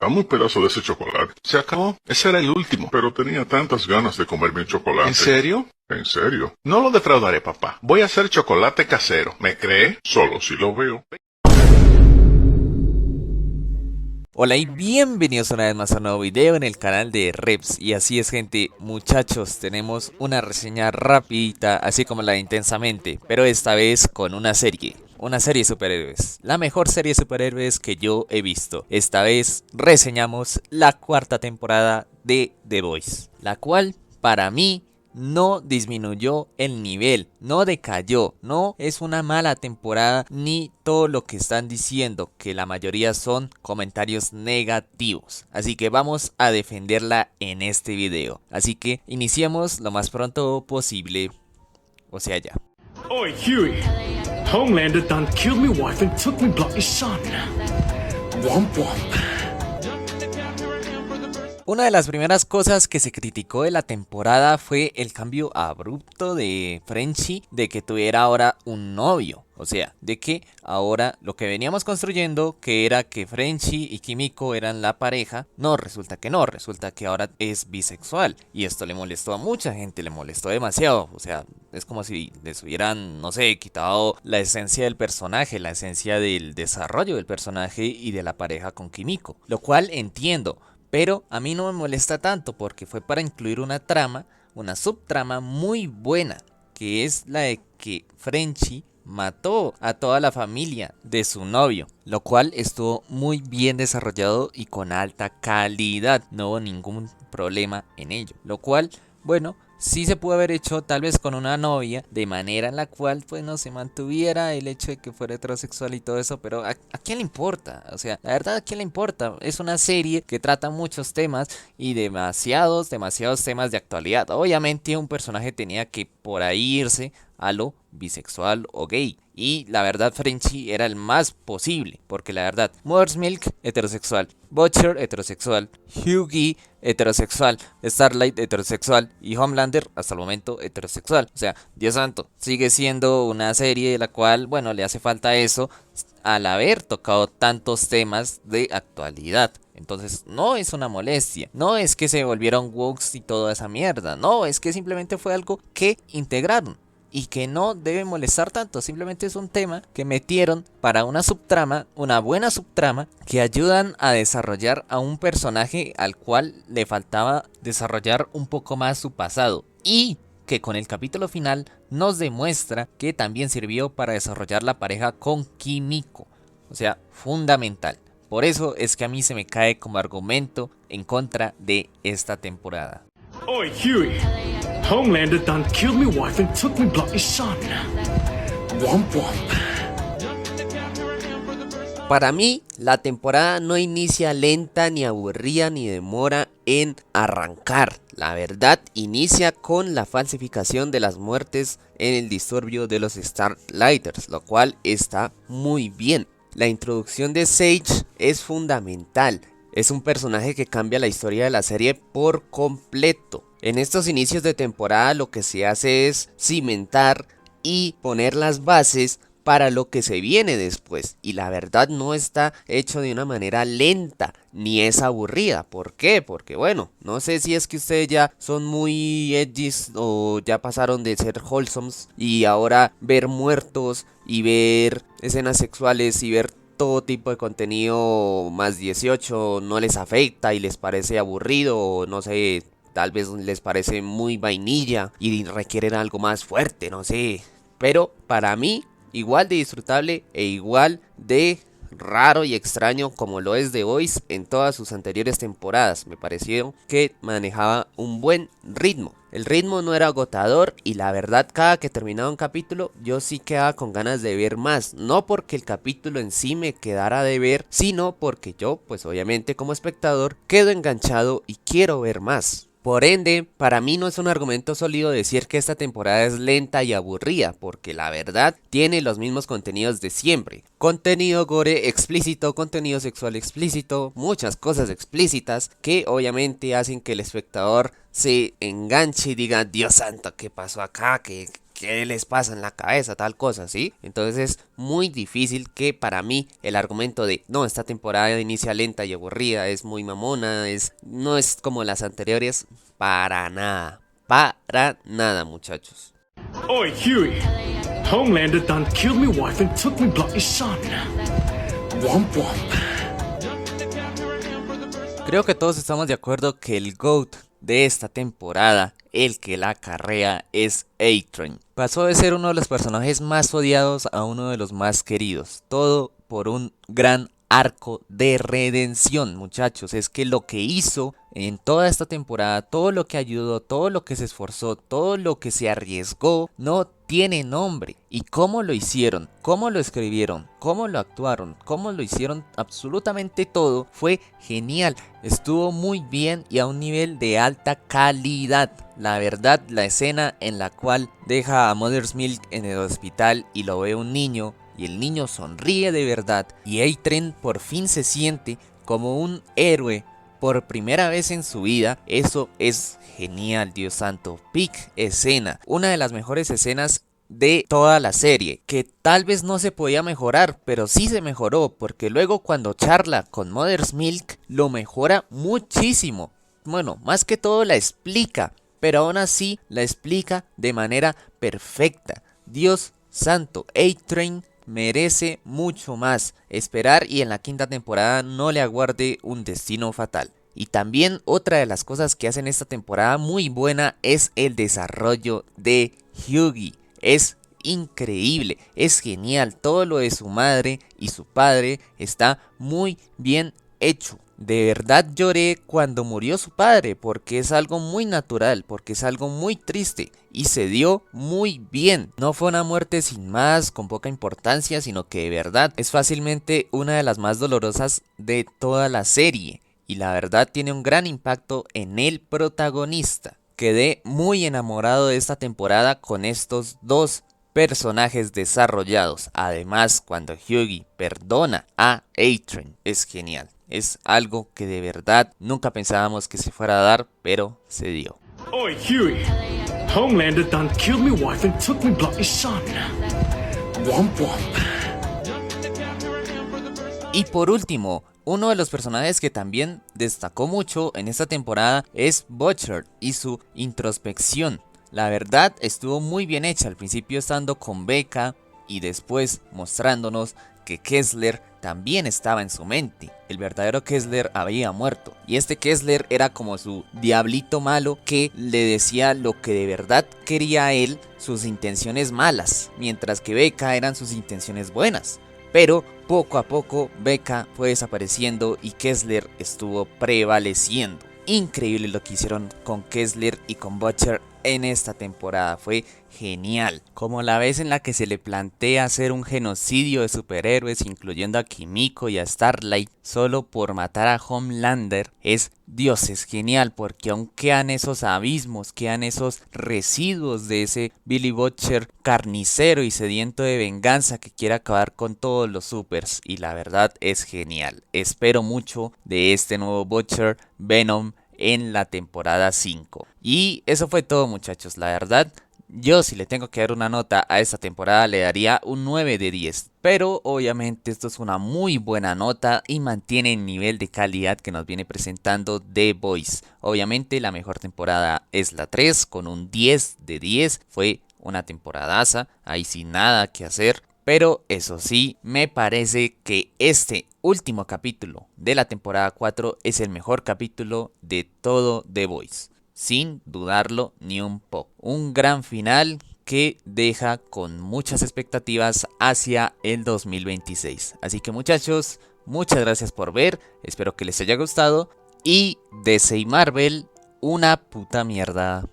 Dame un pedazo de ese chocolate. Se acabó. Ese era el último. Pero tenía tantas ganas de comerme un chocolate. ¿En serio? ¿En serio? No lo defraudaré, papá. Voy a hacer chocolate casero. ¿Me cree? Solo si lo veo. Hola y bienvenidos una vez más a un nuevo video en el canal de Reps. Y así es, gente, muchachos, tenemos una reseña rapidita, así como la de Intensamente, pero esta vez con una serie de superhéroes, la mejor serie de superhéroes que yo he visto. Esta vez reseñamos la cuarta temporada de The Boys, la cual para mí no disminuyó el nivel, no decayó, no es una mala temporada ni todo lo que están diciendo, que la mayoría son comentarios negativos. Así que vamos a defenderla en este video. Así que iniciemos lo más pronto posible, o sea ya. Oi, Huey. Homelander done killed me wife and took me bloody son. Womp womp. Una de las primeras cosas que se criticó de la temporada fue el cambio abrupto de Frenchie, de que tuviera ahora un novio. O sea, de que ahora lo que veníamos construyendo, que era que Frenchie y Kimiko eran la pareja, resulta que ahora es bisexual. Y esto le molestó a mucha gente, le molestó demasiado. O sea, es como si les hubieran, no sé, quitado la esencia del personaje, la esencia del desarrollo del personaje y de la pareja con Kimiko. Lo cual entiendo. Pero a mí no me molesta tanto porque fue para incluir una trama, una subtrama muy buena, que es la de que Frenchie mató a toda la familia de su novio, lo cual estuvo muy bien desarrollado y con alta calidad, no hubo ningún problema en ello, lo cual, bueno, sí se pudo haber hecho tal vez con una novia, de manera en la cual pues no se mantuviera el hecho de que fuera heterosexual y todo eso, pero ¿a quién le importa? O sea, la verdad, ¿a quién le importa? Es una serie que trata muchos temas y demasiados temas de actualidad. Obviamente un personaje tenía que por ahí irse a lo bisexual o gay. Y la verdad, Frenchie era el más posible, porque la verdad, Mother's Milk, heterosexual, Butcher, heterosexual, Hughie, heterosexual, Starlight, heterosexual y Homelander, hasta el momento, heterosexual. O sea, Dios santo, sigue siendo una serie de la cual, bueno, le hace falta eso al haber tocado tantos temas de actualidad. Entonces no es una molestia, no es que se volvieron woke y toda esa mierda, no, es que simplemente fue algo que integraron. Y que no debe molestar tanto, simplemente es un tema que metieron para una subtrama, una buena subtrama, que ayudan a desarrollar a un personaje al cual le faltaba desarrollar un poco más su pasado. Y que con el capítulo final nos demuestra que también sirvió para desarrollar la pareja con Kimiko. O sea, fundamental. Por eso es que a mí se me cae como argumento en contra de esta temporada. Oi, Huey. Homelander done killed me wife and took me bloody son. Womp womp. Para mí, la temporada no inicia lenta, ni aburrida, ni demora en arrancar. La verdad, inicia con la falsificación de las muertes en el disturbio de los Starlighters, lo cual está muy bien. La introducción de Sage es fundamental. Es un personaje que cambia la historia de la serie por completo. En estos inicios de temporada lo que se hace es cimentar y poner las bases para lo que se viene después. Y la verdad no está hecho de una manera lenta, ni es aburrida. ¿Por qué? Porque bueno, no sé si es que ustedes ya son muy edgys o ya pasaron de ser wholesomes y ahora ver muertos y ver escenas sexuales y ver todo tipo de contenido más 18 no les afecta y les parece aburrido o no sé, tal vez les parece muy vainilla y requieren algo más fuerte, no sé. Pero para mí, igual de disfrutable e igual de raro y extraño como lo es The Boys en todas sus anteriores temporadas. Me pareció que manejaba un buen ritmo. El ritmo no era agotador y la verdad cada que terminaba un capítulo yo sí quedaba con ganas de ver más. No porque el capítulo en sí me quedara de ver, sino porque yo, pues obviamente como espectador, quedo enganchado y quiero ver más. Por ende, para mí no es un argumento sólido decir que esta temporada es lenta y aburrida, porque la verdad tiene los mismos contenidos de siempre. Contenido gore explícito, contenido sexual explícito, muchas cosas explícitas que obviamente hacen que el espectador se enganche y diga, Dios santo, ¿qué pasó acá? ¿Qué ¿qué les pasa en la cabeza? Tal cosa, ¿sí? Entonces es muy difícil que para mí el argumento de no, esta temporada inicia lenta y aburrida, es muy mamona, no es como las anteriores, para nada, muchachos. Oi, Huey. Homelander done killed me wife and took me bloody son. Womp womp. Creo que todos estamos de acuerdo que el GOAT de esta temporada, el que la acarrea, es A-Train. Pasó de ser uno de los personajes más odiados a uno de los más queridos. Todo por un gran arco de redención, muchachos. Es que lo que hizo en toda esta temporada, todo lo que ayudó, todo lo que se esforzó, todo lo que se arriesgó, no tiene nombre. ¿Y cómo lo hicieron? ¿Cómo lo escribieron? ¿Cómo lo actuaron? ¿Cómo lo hicieron? Absolutamente todo fue genial. Estuvo muy bien y a un nivel de alta calidad. La verdad, la escena en la cual deja a Mother's Milk en el hospital y lo ve un niño, y el niño sonríe de verdad, y A-Train por fin se siente como un héroe por primera vez en su vida. Eso es genial, Dios santo. Peak escena, una de las mejores escenas de toda la serie, que tal vez no se podía mejorar, pero sí se mejoró, porque luego cuando charla con Mother's Milk lo mejora muchísimo. Bueno, más que todo la explica, pero aún así la explica de manera perfecta. Dios santo, A-Train merece mucho más esperar y en la quinta temporada no le aguarde un destino fatal. Y también otra de las cosas que hacen esta temporada muy buena es el desarrollo de Hughie. Es increíble, es genial, todo lo de su madre y su padre está muy bien hecho. De verdad lloré cuando murió su padre, porque es algo muy natural, porque es algo muy triste y se dio muy bien. No fue una muerte sin más, con poca importancia, sino que de verdad es fácilmente una de las más dolorosas de toda la serie. Y la verdad tiene un gran impacto en el protagonista. Quedé muy enamorado de esta temporada con estos dos personajes desarrollados. Además, cuando Hughie perdona a A-Train, es genial. Es algo que de verdad nunca pensábamos que se fuera a dar, pero se dio. Oi, Huey. Homelander done killed me wife and took me bloody son. Womp womp. Y por último, uno de los personajes que también destacó mucho en esta temporada es Butcher y su introspección. La verdad estuvo muy bien hecha, al principio estando con Becca y después mostrándonos que Kessler también estaba en su mente. El verdadero Kessler había muerto y este Kessler era como su diablito malo que le decía lo que de verdad quería él, sus intenciones malas, mientras que Becca eran sus intenciones buenas. Pero poco a poco Becca fue desapareciendo y Kessler estuvo prevaleciendo. Increíble lo que hicieron con Kessler y con Butcher en esta temporada, fue genial. Como la vez en la que se le plantea hacer un genocidio de superhéroes, incluyendo a Kimiko y a Starlight, solo por matar a Homelander, es genial, porque aún quedan esos abismos, quedan esos residuos de ese Billy Butcher carnicero y sediento de venganza que quiere acabar con todos los supers, y la verdad es genial. Espero mucho de este nuevo Butcher, Venom, en la temporada 5. Y eso fue todo, muchachos. La verdad, yo si le tengo que dar una nota a esta temporada le daría un 9 de 10. Pero obviamente esto es una muy buena nota y mantiene el nivel de calidad que nos viene presentando The Boys. Obviamente la mejor temporada es la 3 con un 10 de 10. Fue una temporadaza, ahí sin nada que hacer. Pero eso sí, me parece que este último capítulo de la temporada 4 es el mejor capítulo de todo The Boys, sin dudarlo ni un poco. Un gran final que deja con muchas expectativas hacia el 2026. Así que muchachos, muchas gracias por ver, espero que les haya gustado y DC Marvel, una puta mierda.